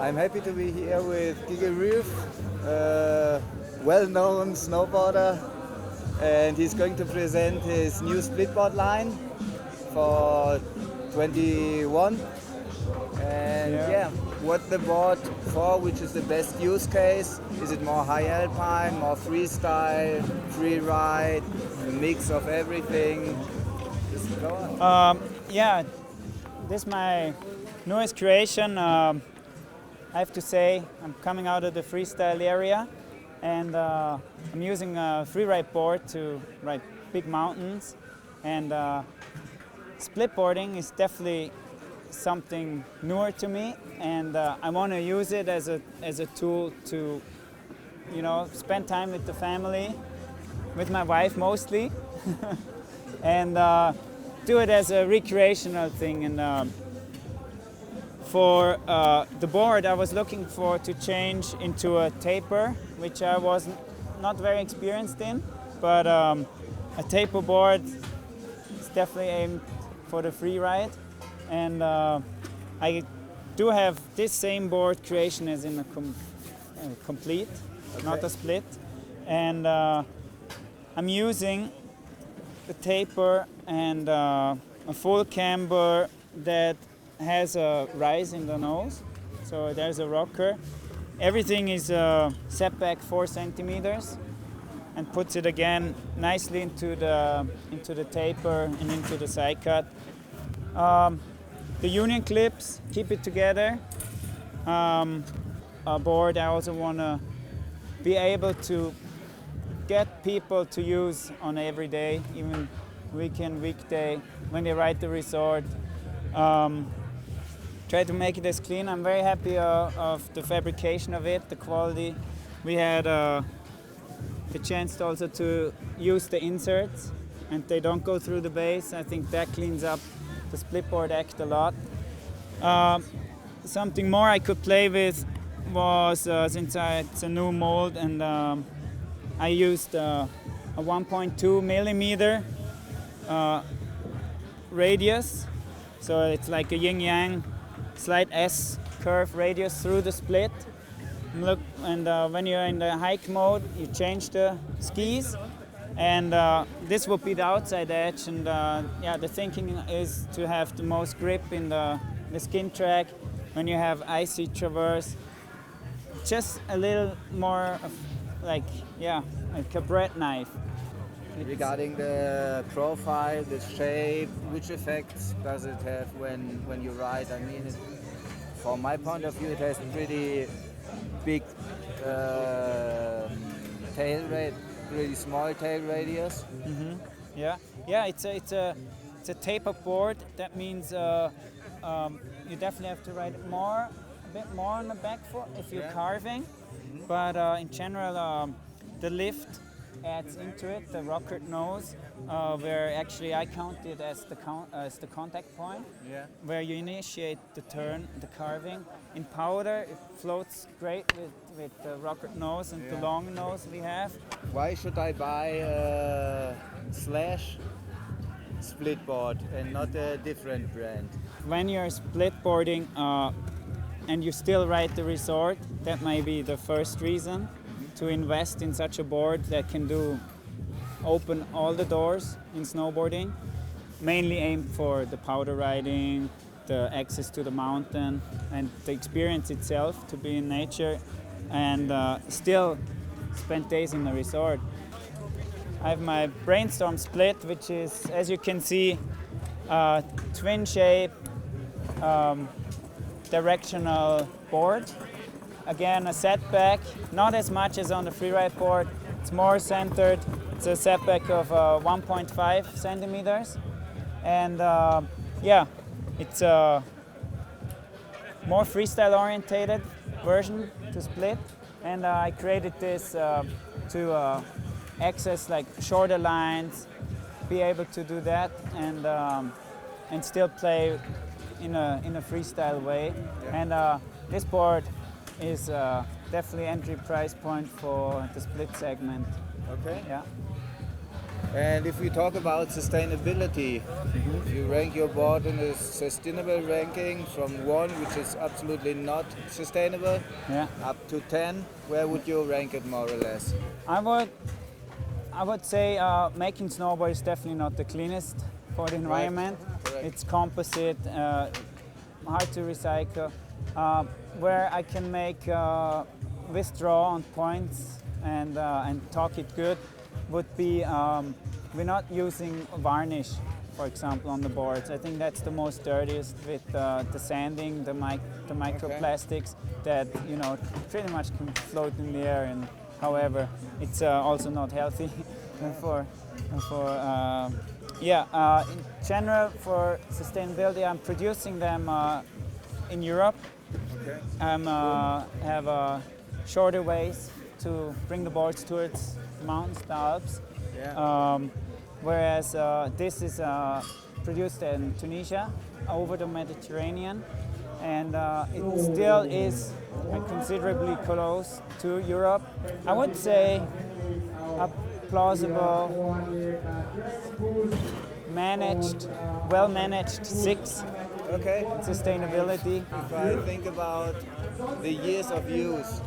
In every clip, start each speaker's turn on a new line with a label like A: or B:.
A: I'm happy to be here with Gigi Rüf, well-known snowboarder, and he's going to present his new splitboard line for 21. And yeah, what the board for, which is the best use case? Is it more high alpine, more freestyle, free ride, a mix of everything? Just go on.
B: Yeah, this is my newest creation. I have to say, I'm coming out of the freestyle area, and I'm using a free ride board to ride big mountains. And splitboarding is definitely something newer to me, and I want to use it as a tool to, spend time with the family, with my wife mostly, and do it as a recreational thing. And for the board, I was looking to change into a taper, which I was not very experienced in, but a taper board is definitely aimed for the free ride. And I do have this same board creation as in a complete, not a split. And I'm using the taper and a full camber that has a rise in the nose. So there's a rocker. Everything is set back 4 centimeters and puts it again nicely into the taper and into the side cut. The union clips keep it together. A board I also want to be able to get people to use on every day, even weekend, weekday, when they ride the resort. Try to make it as clean. I'm very happy of the fabrication of it, the quality. We had the chance also to use the inserts, and they don't go through the base. I think that cleans up the splitboard act a lot. Something more I could play with was, since it's a new mold, and I used a 1.2 millimeter radius. So it's like a yin-yang slight S curve radius through the split. Look, and when you're in the hike mode, you change the skis. And this will be the outside edge, and the thinking is to have the most grip in the skin track when you have icy traverse. Just a little more of like a bread knife.
A: Regarding the profile, the shape, which effects does it have when you ride? I mean, from my point of view, it has pretty big tail rate. Really small tail radius.
B: Mm-hmm. Yeah. It's a taper board. That means you definitely have to ride it a bit more on the back foot if you're carving. Mm-hmm. But in general, the lift adds into it. The rocker nose, where actually I count it as the contact point, where you initiate the turn, the carving. In powder, it floats great with the rocker nose and the long nose we have.
A: Why should I buy a Slash splitboard and not a different brand?
B: When you're splitboarding and you still ride the resort, that might be the first reason to invest in such a board that can open all the doors in snowboarding, mainly aimed for the powder riding, the access to the mountain, and the experience itself to be in nature, and still spend days in the resort. I have my Brainstorm Split, which is, as you can see, twin shape, directional board. Again, a setback, not as much as on the freeride board. It's more centered. It's a setback of 1.5 centimeters. And it's a more freestyle orientated version to split. And I created this to access like shorter lines, be able to do that, and still play in a freestyle way. And this board is definitely entry price point for the split segment.
A: Okay.
B: Yeah.
A: And if we talk about sustainability, if you rank your board in a sustainable ranking from 1, which is absolutely not sustainable,
B: Yeah.
A: up to 10, where would you rank it more or less?
B: I would say making snowboard is definitely not the cleanest for the environment.
A: Correct.
B: It's composite, hard to recycle. Where I can make withdraw on points and talk it good would be we're not using varnish, for example, on the boards. I think that's the most dirtiest with the sanding, the microplastics that pretty much can float in the air. And however, it's also not healthy in general for sustainability. I'm producing them in Europe.
A: Okay.
B: Have shorter ways to bring the boards towards the mountains, the Alps.
A: Yeah.
B: Whereas this is produced in Tunisia over the Mediterranean, and it still is considerably close to Europe. I would say a plausible, well-managed 6.
A: Okay.
B: Sustainability.
A: If I think about the years of use,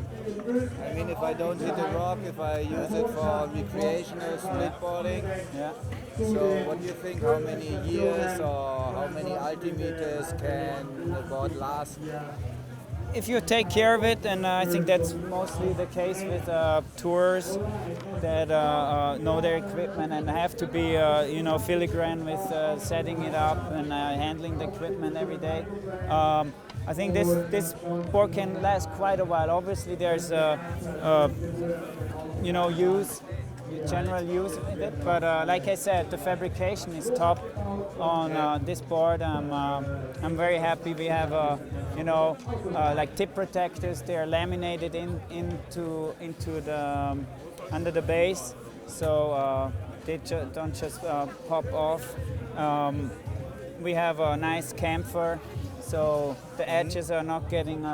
A: I mean, if I don't hit a rock, if I use it for recreational splitboarding,
B: Yeah.
A: so what do you think, how many years or how many altimeters can the board last?
B: If you take care of it, and I think that's mostly the case with tours that know their equipment and have to be, filigrane with setting it up and handling the equipment every day. I think this board can last quite a while. Obviously, there's general use with it, but like I said, the fabrication is top on this board. I'm very happy. We have like tip protectors. They are laminated into the under the base, so they don't just pop off. We have a nice camphor, so the edges are not getting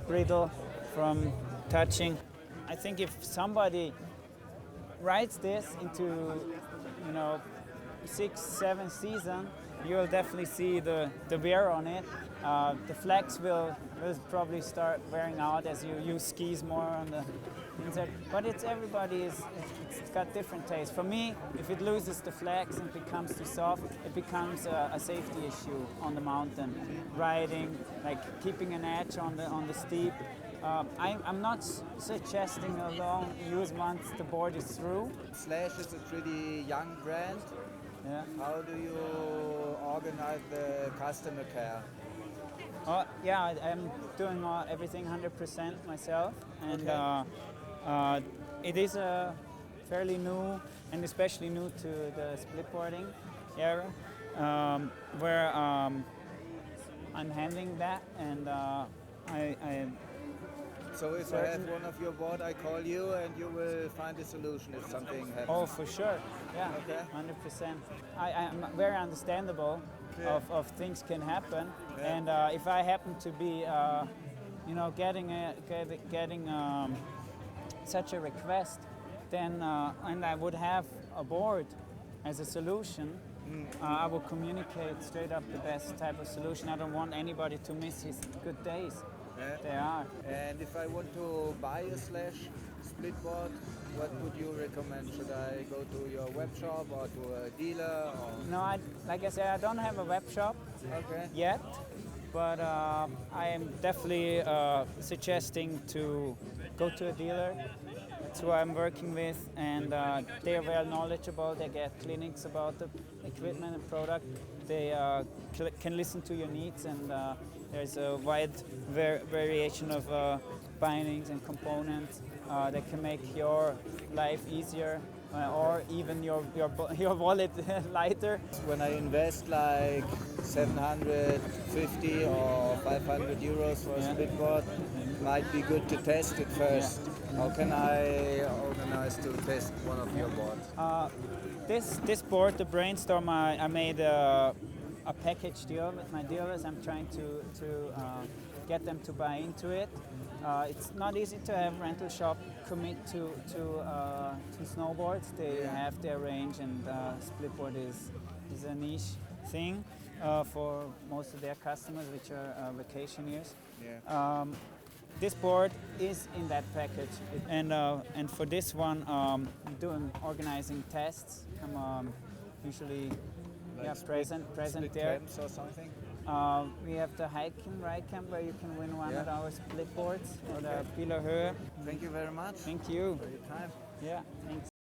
B: brittle from touching. I think if somebody rides this into 6, 7 season, you'll definitely see the wear on it. The flex will probably start wearing out as you use skis more on the inside. But it's got different tastes. For me, if it loses the flex and becomes too soft, it becomes a safety issue on the mountain. Riding, like keeping an edge on the steep. I'm not suggesting a long use once the board is through.
A: Slash is a pretty young brand.
B: Yeah.
A: How do you organize the customer care?
B: I'm doing everything 100% myself, and
A: Okay.
B: it is fairly new, and especially new to the splitboarding era, where I'm handling that, and
A: So if I have one of your board, I call you and you will find a solution if something happens.
B: Oh, for sure. Yeah,
A: Okay.
B: 100%. I'm very understandable of things can happen,
A: Yeah.
B: and if I happen to be, getting such a request, then and I would have a board as a solution. I will communicate straight up the best type of solution. I don't want anybody to miss his good days.
A: Yeah.
B: They are.
A: And if I want to buy a Slash splitboard, what would you recommend? Should I go to your web shop or to a dealer? Or?
B: No, like I said, I don't have a web shop
A: Okay.
B: yet, but I am definitely suggesting to go to a dealer. That's who I'm working with, and they are well knowledgeable. They get clinics about the equipment and product. They can listen to your needs, and there's a wide variation of bindings and components that can make your life easier or even your wallet lighter.
A: When I invest like 750 or 500 euros for a splitboard, it might be good to test it first. How can I organize to test one of your boards?
B: This board, the Brainstorm, I made a package deal with my dealers. I'm trying to get them to buy into it. It's not easy to have rental shop commit to snowboards. They have their range, and Splitboard is a niche thing for most of their customers, which are vacationers.
A: Yeah.
B: This board is in that package, and for this one, I'm organizing tests. I'm usually present
A: split
B: there.
A: camps or something.
B: We have the hike and ride camp where you can win one of our split boards or the Pilahöhe.
A: Thank you very much
B: Thank you.
A: for your time.
B: Yeah, thanks.